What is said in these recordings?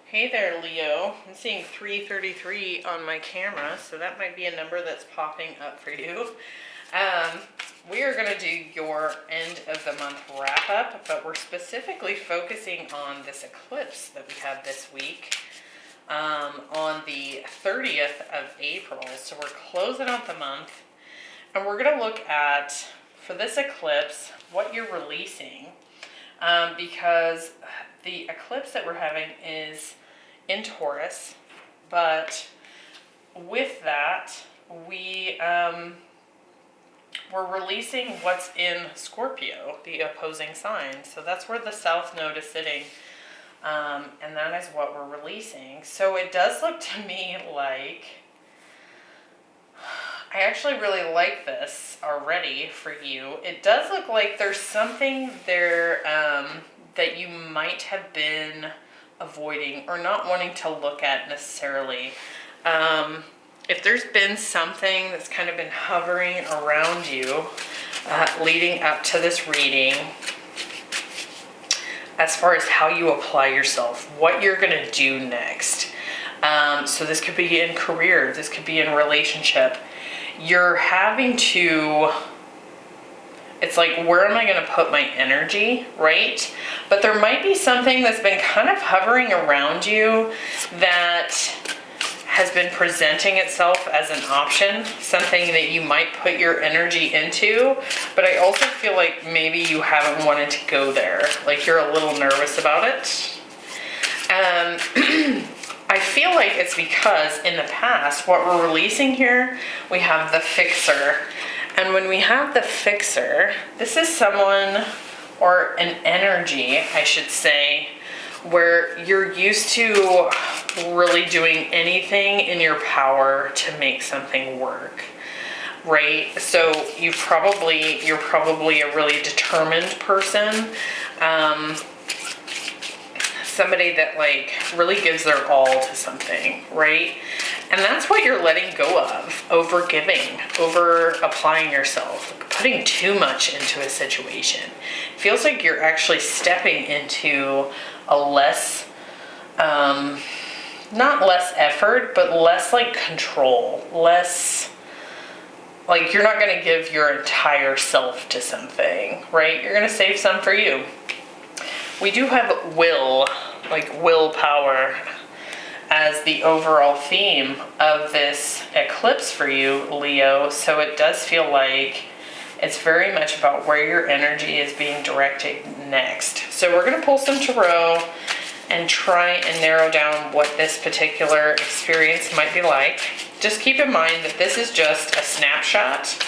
Hey there, Leo. I'm seeing 333 on my camera, so that might be a number that's popping up for you. We are going to do your end of the month wrap up, but we're specifically focusing on this eclipse that we have this week on the 30th of April. So we're closing out the month, and we're going to look at, for this eclipse, what you're releasing, because the eclipse that we're having is in Taurus, but with that, we're releasing what's in Scorpio, the opposing sign. So that's where the South Node is sitting, and that is what we're releasing. So it does look to me like, I actually really like this already for you. It does look like there's something there that you might have been avoiding or not wanting to look at necessarily. If there's been something that's kind of been hovering around you leading up to this reading, as far as how you apply yourself, what you're going to do next. So this could be in career, this could be in relationship. You're having to, it's like, where am I going to put my energy, right? But there might be something that's been kind of hovering around you that has been presenting itself as an option, something that you might put your energy into, but I also feel like maybe you haven't wanted to go there. Like you're a little nervous about it. I feel like it's because in the past, what we're releasing here, we have the fixer. And when we have the fixer, this is someone, or an energy, I should say, where you're used to really doing anything in your power to make something work, right? So you're probably a really determined person, somebody that like really gives their all to something, right? And that's what you're letting go of, over giving, over applying yourself, putting too much into a situation. It feels like you're actually stepping into a less, not less effort, but less like control, less, like you're not going to give your entire self to something, right? You're going to save some for you. We do have will, like willpower, as the overall theme of this eclipse for you, Leo. So it does feel like it's very much about where your energy is being directed next. So we're going to pull some tarot and try and narrow down what this particular experience might be like. Just keep in mind that this is just a snapshot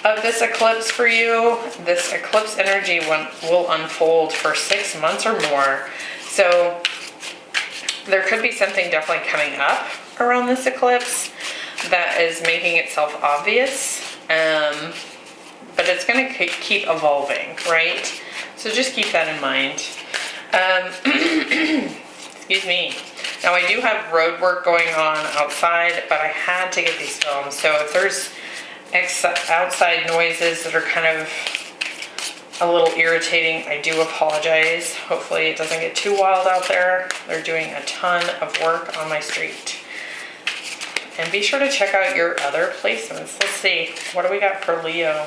of this eclipse for you. This eclipse energy will unfold for 6 months or more. So there could be something definitely coming up around this eclipse that is making itself obvious, but it's going to keep evolving, right? So just keep that in mind. Excuse me. Now I do have road work going on outside, but I had to get these filmed. So if there's outside noises that are kind of a little irritating, I do apologize. Hopefully it doesn't get too wild out there. They're doing a ton of work on my street. And be sure to check out your other placements. Let's see, what do we got for Leo?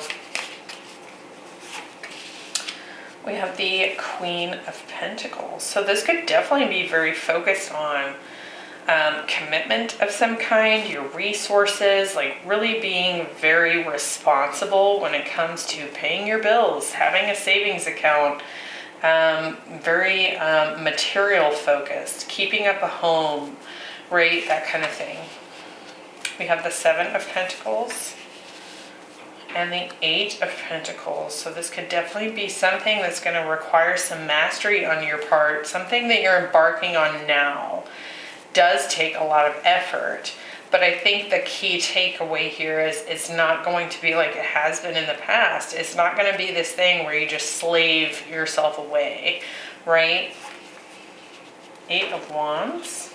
We have the Queen of Pentacles. So this could definitely be very focused on commitment of some kind, your resources, like really being very responsible when it comes to paying your bills, having a savings account, very material focused, keeping up a home, right? That kind of thing. We have the Seven of Pentacles and the Eight of Pentacles. So this could definitely be something that's going to require some mastery on your part, something that you're embarking on now. Does take a lot of effort, but I think the key takeaway here is it's not going to be like it has been in the past. It's not going to be this thing where you just slave yourself away, right? Eight of Wands,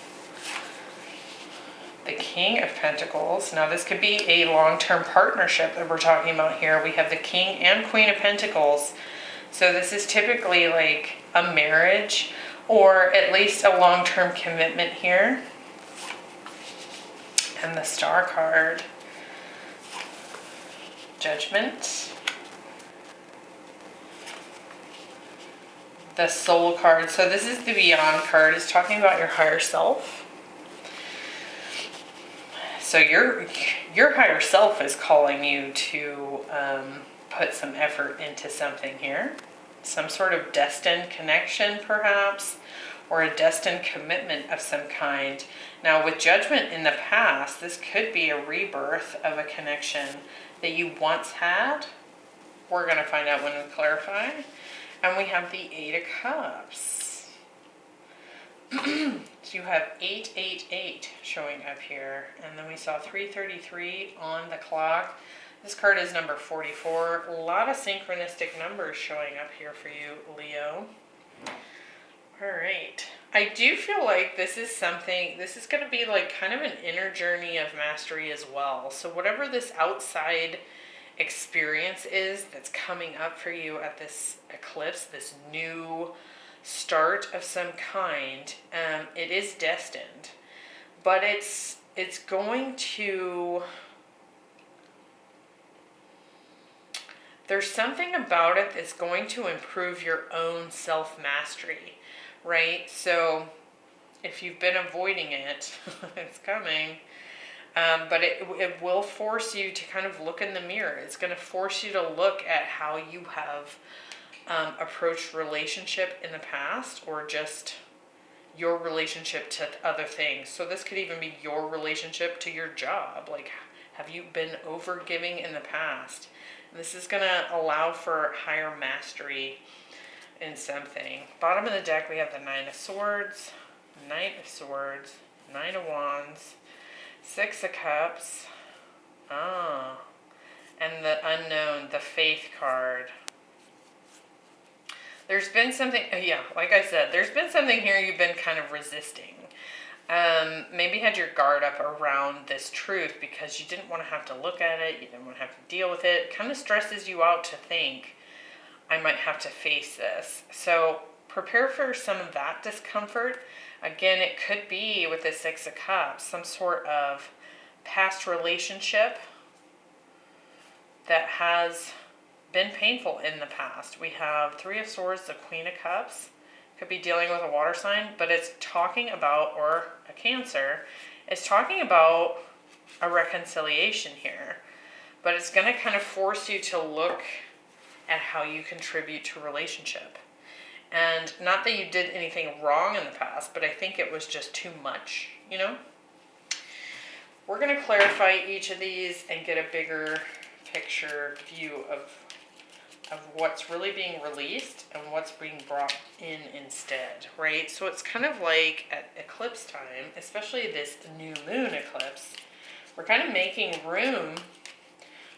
the King of Pentacles. Now this could be a long-term partnership that we're talking about here. We have the King and Queen of Pentacles. So this is typically like a marriage or at least a long-term commitment here. And the Star card, Judgment. The Soul card. So this is the Beyond card. It's talking about your higher self. So your higher self is calling you to put some effort into something here. Some sort of destined connection, perhaps, or a destined commitment of some kind. Now, with Judgment in the past, this could be a rebirth of a connection that you once had. We're going to find out when we clarify. And we have the Eight of Cups. So you have 888 showing up here. And then we saw 333 on the clock. This card is number 44. A lot of synchronistic numbers showing up here for you, Leo. All right. I do feel like this is going to be like kind of an inner journey of mastery as well. So whatever this outside experience is that's coming up for you at this eclipse, this new start of some kind, it is destined. But it's going to... There's something about it that's going to improve your own self-mastery, right? So if you've been avoiding it, it's coming. But it will force you to kind of look in the mirror. It's going to force you to look at how you have approached relationship in the past, or just your relationship to other things. So this could even be your relationship to your job. Like, have you been over-giving in the past? This is going to allow for higher mastery in something. Bottom of the deck, we have the Nine of Swords, Knight of Swords, Nine of Wands, Six of Cups, and the Unknown, the Faith card. There's been something, like I said, there's been something here you've been kind of resisting. Maybe had your guard up around this truth because you didn't want to have to look at it, you didn't want to have to deal with it. It kind of stresses you out to think, I might have to face this. So prepare for some of that discomfort. Again, it could be with the Six of Cups, some sort of past relationship that has been painful in the past. We have Three of Swords, the Queen of Cups. Could be dealing with a water sign, but it's talking about, or a Cancer, it's talking about a reconciliation here. But it's going to kind of force you to look at how you contribute to a relationship. And not that you did anything wrong in the past, but I think it was just too much, you know? We're going to clarify each of these and get a bigger picture view of what's really being released and what's being brought in instead, right? So it's kind of like at eclipse time, especially this new moon eclipse, we're kind of making room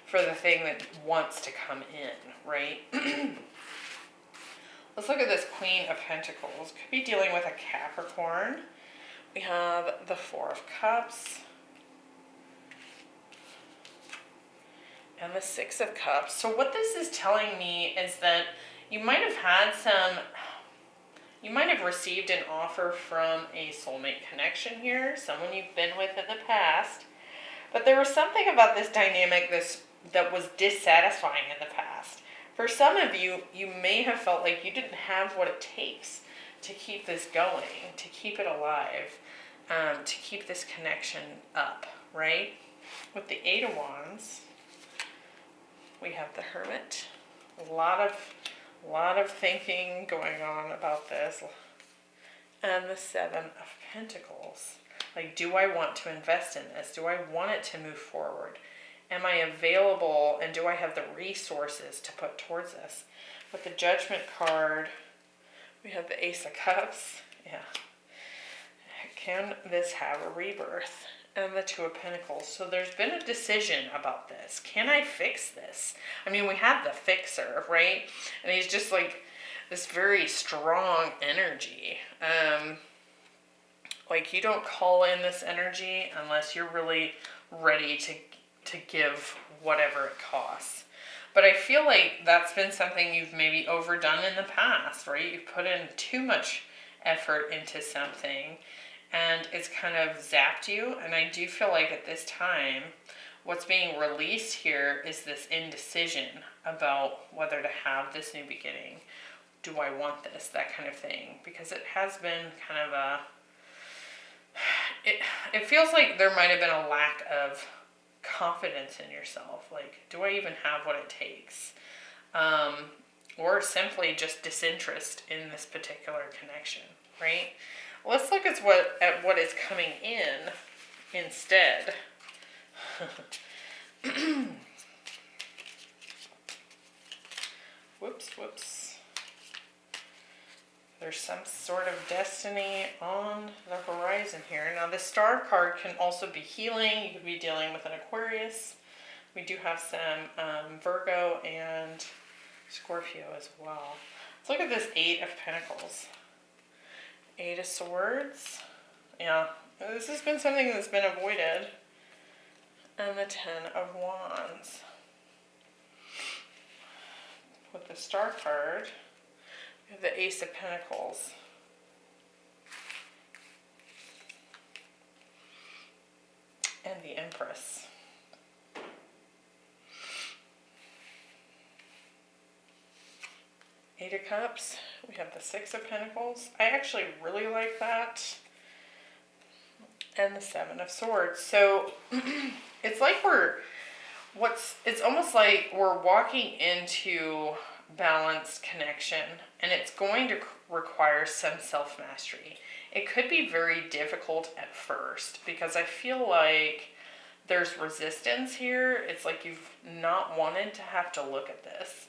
for the thing that wants to come in, right? Let's look at this Queen of Pentacles. Could be dealing with a Capricorn. We have the Four of Cups and the Six of Cups. So what this is telling me is that you might have received an offer from a soulmate connection here, someone you've been with in the past, but there was something about this dynamic that was dissatisfying in the past. For some of you, you may have felt like you didn't have what it takes to keep this going, to keep it alive, to keep this connection up, right? With the Eight of Wands, we have the Hermit. A lot of thinking going on about this. And the Seven of Pentacles. Like, do I want to invest in this? Do I want it to move forward? Am I available, and do I have the resources to put towards this? With the Judgment card, we have the Ace of Cups. Yeah. Can this have a rebirth? And the Two of Pentacles. So there's been a decision about this. Can I fix this? I mean, we have the Fixer, right? And he's just like this very strong energy. Like, you don't call in this energy unless you're really ready to give whatever it costs. But I feel like that's been something you've maybe overdone in the past, right? You've put in too much effort into something, and it's kind of zapped you. And I do feel like at this time, what's being released here is this indecision about whether to have this new beginning. Do I want this? That kind of thing. Because it has been kind of a... It feels like there might have been a lack of confidence in yourself. Like, do I even have what it takes? Or simply just disinterest in this particular connection, right? Let's look at what is coming in instead. Whoops. There's some sort of destiny on the horizon here. Now, the Star card can also be healing. You could be dealing with an Aquarius. We do have some Virgo and Scorpio as well. Let's look at this 8 of Pentacles. 8 of Swords. Yeah, this has been something that's been avoided. And the 10 of Wands. With the Star card, we have the Ace of Pentacles. And the Empress. Eight of Cups. We have the 6 of Pentacles. I actually really like that. And the 7 of Swords. So it's like it's almost like we're walking into balanced connection, and it's going to require some self-mastery. It could be very difficult at first because I feel like there's resistance here. It's like you've not wanted to have to look at this.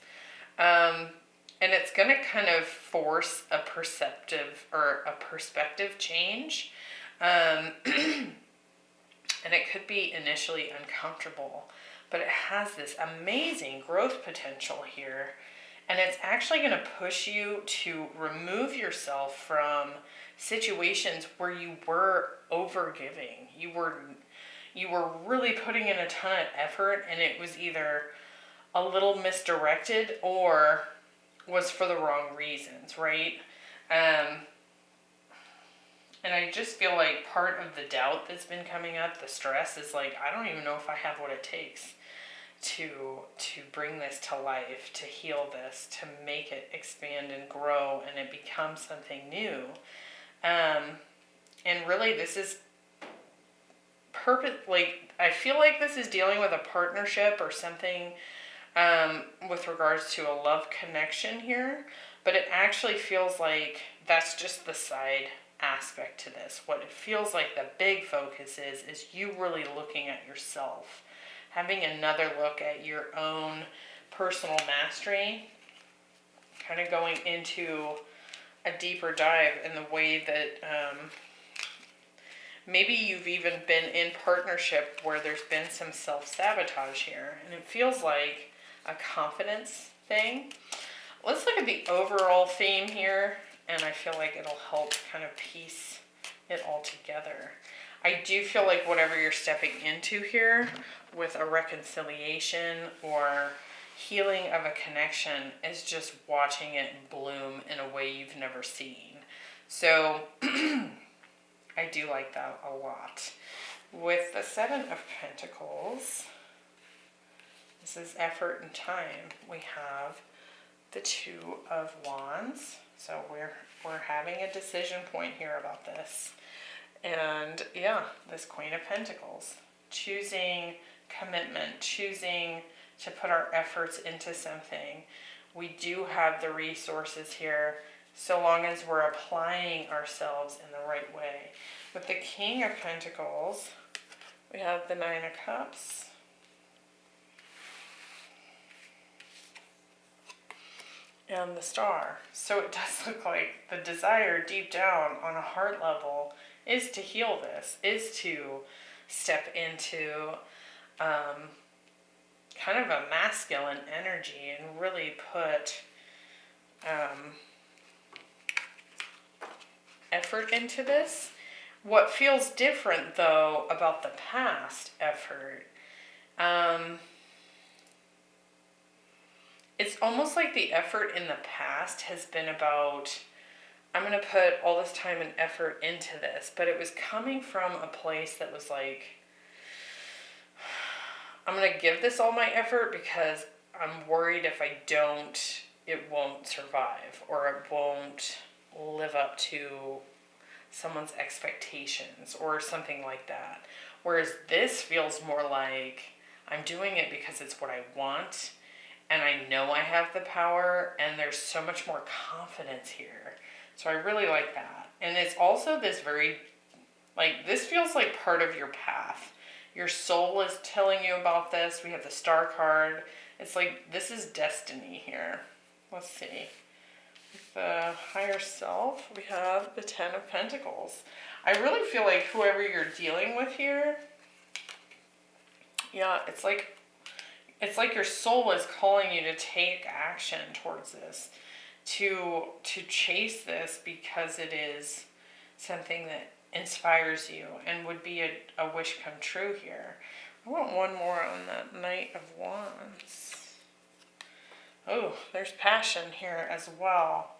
And it's going to kind of force a perceptive or a perspective change. And it could be initially uncomfortable, but it has this amazing growth potential here. And it's actually going to push you to remove yourself from situations where you were overgiving. You were really putting in a ton of effort, and it was either a little misdirected or was for the wrong reasons, right? And I just feel like part of the doubt that's been coming up, the stress, is like, I don't even know if I have what it takes to bring this to life, to heal this, to make it expand and grow and it become something new. And really this is I feel like this is dealing with a partnership or something with regards to a love connection here, but it actually feels like that's just the side aspect to this. What it feels like the big focus is you really looking at yourself, having another look at your own personal mastery, kind of going into a deeper dive in the way that maybe you've even been in partnership where there's been some self-sabotage here, and it feels like a confidence thing. Let's look at the overall theme here, and I feel like it'll help kind of piece it all together. I do feel like whatever you're stepping into here with a reconciliation or healing of a connection is just watching it bloom in a way you've never seen. So I do like that a lot. With the 7 of Pentacles, this is effort and time. We have the 2 of Wands. So we're having a decision point here about this. And yeah, this Queen of Pentacles. Choosing commitment, choosing to put our efforts into something. We do have the resources here, so long as we're applying ourselves in the right way. With the King of Pentacles, we have the 9 of Cups. And the Star. So it does look like the desire deep down on a heart level is to heal this, is to step into kind of a masculine energy and really put effort into this. What feels different, though, about the past effort, it's almost like the effort in the past has been about I'm going to put all this time and effort into this, but it was coming from a place that was like, I'm going to give this all my effort because I'm worried if I don't, it won't survive or it won't live up to someone's expectations or something like that. Whereas this feels more like I'm doing it because it's what I want and I know I have the power and there's so much more confidence here. So I really like that. And it's also this very, like, this feels like part of your path. Your soul is telling you about this. We have the Star card. It's like, this is destiny here. Let's see. The higher self, we have the Ten of Pentacles. I really feel like whoever you're dealing with here, yeah, it's like your soul is calling you to take action towards this, to chase this because it is something that inspires you and would be a wish come true here. I want one more on that Knight of Wands. Oh, there's passion here as well.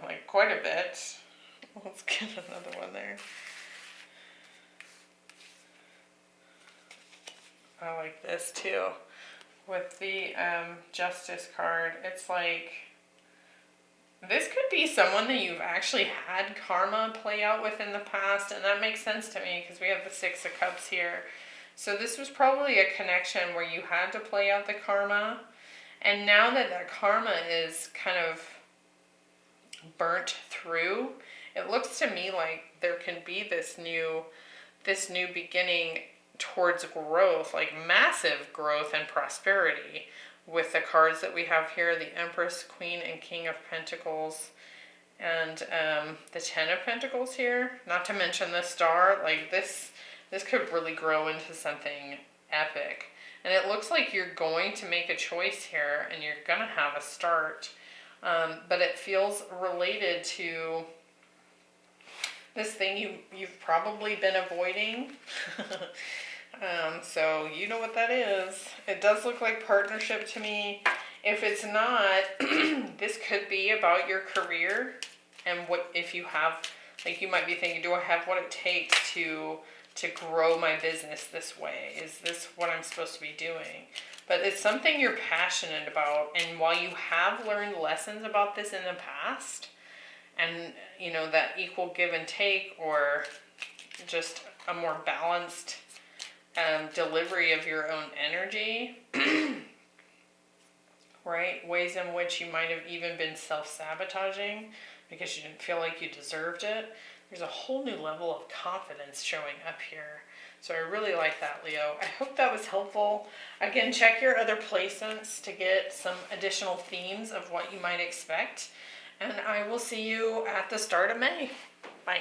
Like quite a bit. Let's get another one there. I like this too. With the Justice card, it's like, this could be someone that you've actually had karma play out with in the past, and that makes sense to me because we have the Six of Cups here. So this was probably a connection where you had to play out the karma, and now that that karma is kind of burnt through, it looks to me like there can be this new beginning towards growth, like massive growth and prosperity, with the cards that we have here, the Empress, Queen, and King of Pentacles, and the Ten of Pentacles here, not to mention the Star. Like this could really grow into something epic. And it looks like you're going to make a choice here and you're going to have a start. But it feels related to this thing you've probably been avoiding. So you know what that is. It does look like partnership to me. If it's not, this could be about your career and what if you have, like you might be thinking, do I have what it takes to grow my business this way? Is this what I'm supposed to be doing? But it's something you're passionate about, and while you have learned lessons about this in the past, and you know, that equal give and take, or just a more balanced delivery of your own energy, right? Ways in which you might have even been self-sabotaging because you didn't feel like you deserved it. There's a whole new level of confidence showing up here. So I really like that, Leo. I hope that was helpful. Again, check your other placements to get some additional themes of what you might expect. And I will see you at the start of May. Bye.